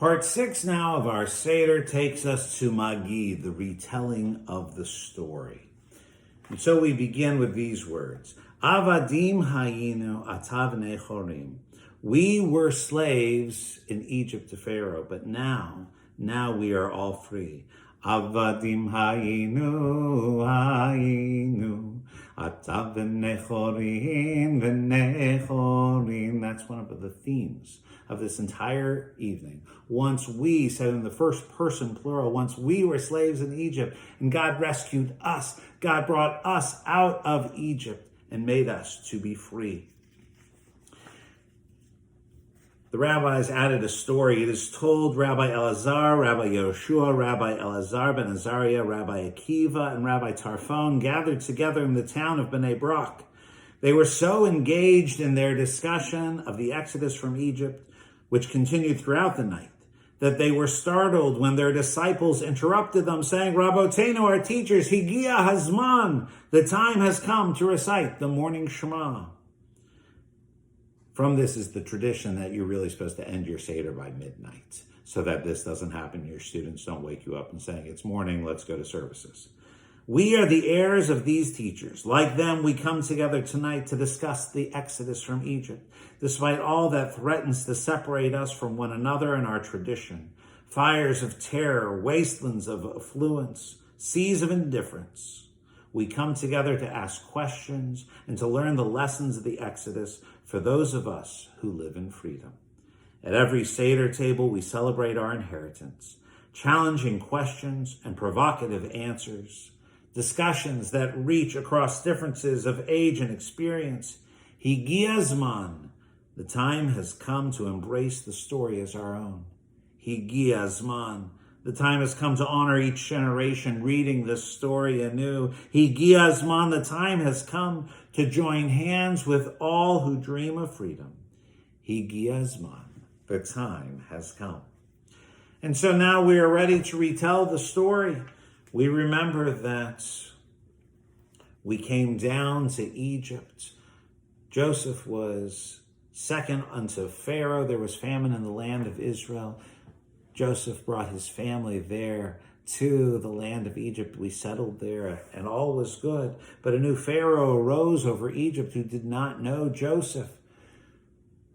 Part 6 now of our Seder takes us to Maggid, the retelling of the story. And so we begin with these words. Avadim hayinu atav nechorim. We were slaves in Egypt to Pharaoh, but now we are all free. Avadim hayinu atav nechorim. That's one of the themes of this entire evening. Once we, said in the first person plural, once we were slaves in Egypt and God rescued us, God brought us out of Egypt and made us to be free. The rabbis added a story. It is told Rabbi Elazar, Rabbi Yehoshua, Rabbi Elazar ben Azariah, Rabbi Akiva, and Rabbi Tarfon gathered together in the town of Bnei Brak. They were so engaged in their discussion of the Exodus from Egypt, which continued throughout the night, that they were startled when their disciples interrupted them, saying, Rabbotenu, our teachers, Higia Hazman, the time has come to recite the morning Shema. From this is the tradition that you're really supposed to end your Seder by midnight, so that this doesn't happen. Your students don't wake you up and saying, it's morning, let's go to services. We are the heirs of these teachers. Like them, we come together tonight to discuss the Exodus from Egypt, despite all that threatens to separate us from one another and our tradition. Fires of terror, wastelands of affluence, seas of indifference. We come together to ask questions and to learn the lessons of the Exodus for those of us who live in freedom. At every Seder table, we celebrate our inheritance, challenging questions and provocative answers, discussions that reach across differences of age and experience. Higia Zman, the time has come to embrace the story as our own. Higia Zman, the time has come to honor each generation reading this story anew. Higia Zman, the time has come to join hands with all who dream of freedom. Higia Zman, the time has come. And so now we are ready to retell the story. We remember that we came down to Egypt. Joseph was second unto Pharaoh. There was famine in the land of Israel. Joseph brought his family there to the land of Egypt. We settled there and all was good. But a new Pharaoh arose over Egypt who did not know Joseph,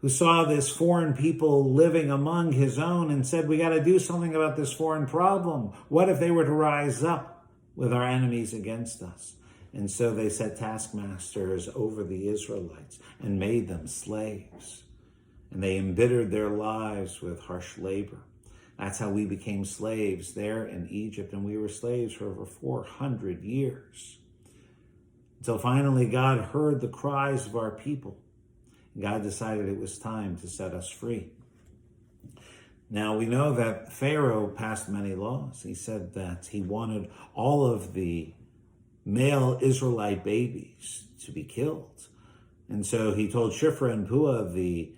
who saw this foreign people living among his own and said, we got to do something about this foreign problem. What if they were to rise up with our enemies against us? And so they set taskmasters over the Israelites and made them slaves. And they embittered their lives with harsh labor. That's how we became slaves there in Egypt. And we were slaves for over 400 years. Until finally God heard the cries of our people. God decided it was time to set us free. Now we know that Pharaoh passed many laws. He said that he wanted all of the male Israelite babies to be killed. And so he told Shifra and Puah, the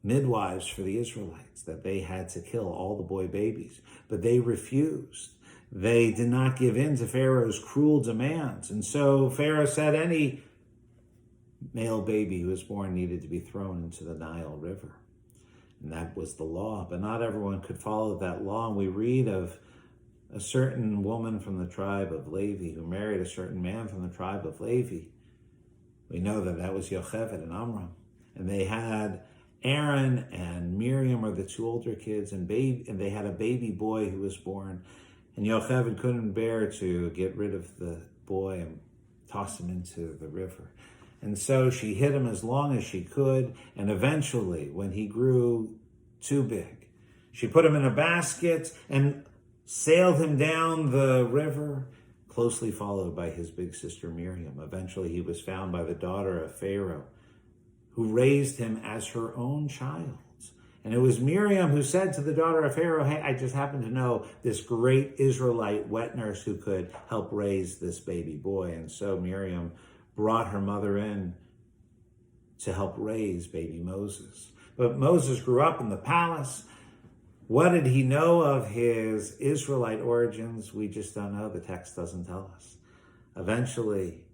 midwives for the Israelites, that they had to kill all the boy babies. But they refused. They did not give in to Pharaoh's cruel demands. And so Pharaoh said any male baby who was born needed to be thrown into the Nile River. And that was the law. But not everyone could follow that law. And we read of a certain woman from the tribe of Levi who married a certain man from the tribe of Levi. We know that that was Yocheved and Amram. And they had Aaron and Miriam are the two older kids, and they had a baby boy who was born. And Yocheved couldn't bear to get rid of the boy and toss him into the river. And so she hid him as long as she could. And eventually, when he grew too big, she put him in a basket and sailed him down the river, closely followed by his big sister Miriam. Eventually, he was found by the daughter of Pharaoh, who raised him as her own child. And it was Miriam who said to the daughter of Pharaoh, hey, I just happen to know this great Israelite wet nurse who could help raise this baby boy. And so Miriam brought her mother in to help raise baby Moses. But Moses grew up in the palace. What did he know of his Israelite origins? We just don't know. The text doesn't tell us. Eventually,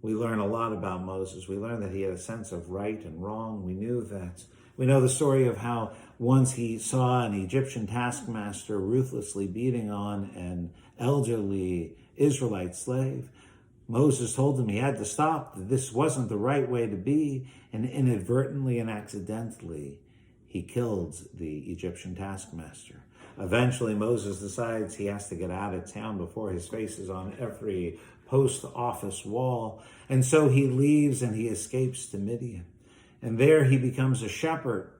we learn a lot about Moses. We learn that he had a sense of right and wrong. We know the story of how Once he saw an Egyptian taskmaster ruthlessly beating on an elderly Israelite slave. Moses told him he had to stop, that this wasn't the right way to be, and inadvertently and accidentally, he killed the Egyptian taskmaster. Eventually, Moses decides he has to get out of town before his face is on every post office wall. And so he leaves and he escapes to Midian. And there he becomes a shepherd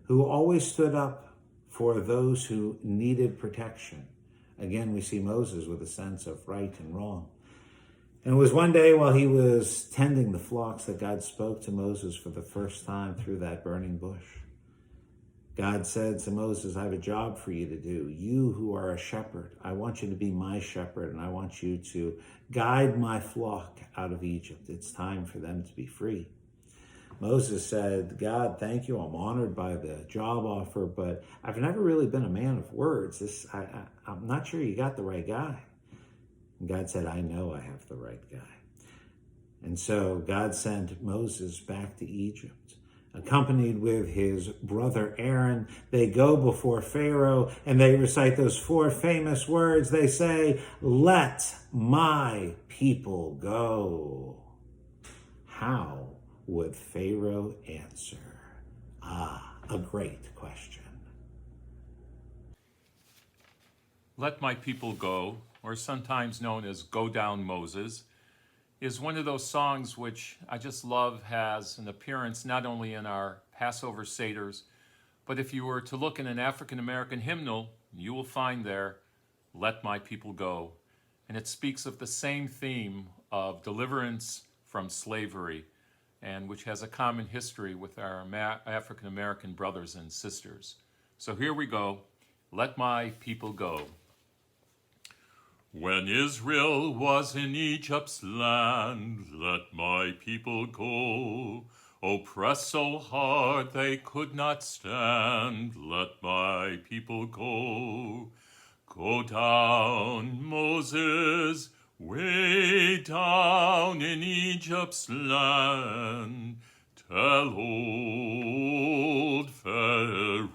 who always stood up for those who needed protection. Again, we see Moses with a sense of right and wrong. And it was one day while he was tending the flocks that God spoke to Moses for the first time through that burning bush. God said to Moses, I have a job for you to do. You who are a shepherd, I want you to be my shepherd, and I want you to guide my flock out of Egypt. It's time for them to be free. Moses said, God, thank you. I'm honored by the job offer, but I've never really been a man of words. I'm not sure you got the right guy. And God said, I know I have the right guy. And so God sent Moses back to Egypt. Accompanied with his brother Aaron, they go before Pharaoh and they recite those 4 famous words. They say, let my people go. How would Pharaoh answer? A great question. Let My People Go, or sometimes known as Go Down Moses, is one of those songs which I just love, has an appearance not only in our Passover Seders, but if you were to look in an African American hymnal, you will find there, Let My People Go. And it speaks of the same theme of deliverance from slavery, and which has a common history with our African American brothers and sisters. So here we go, Let My People Go. When Israel was in Egypt's land, let my people go. Oppressed so hard they could not stand, let my people go. Go down, Moses, way down in Egypt's land. Tell old Pharaoh,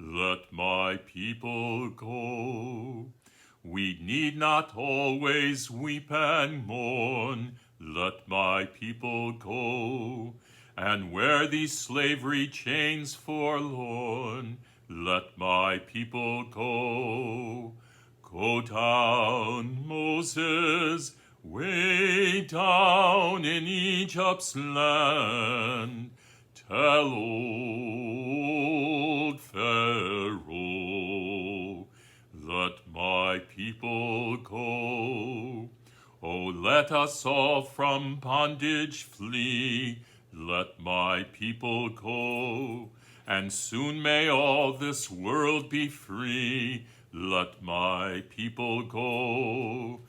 let my people go. We need not always weep and mourn, let my people go. And wear these slavery chains forlorn, let my people go. Go down, Moses, way down in Egypt's land. Tell old Pharaoh, let my people go. Oh, let us all from bondage flee. Let my people go. And soon may all this world be free. Let my people go.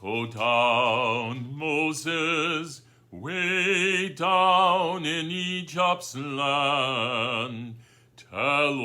Go down, Moses, way down in Egypt's land. Tell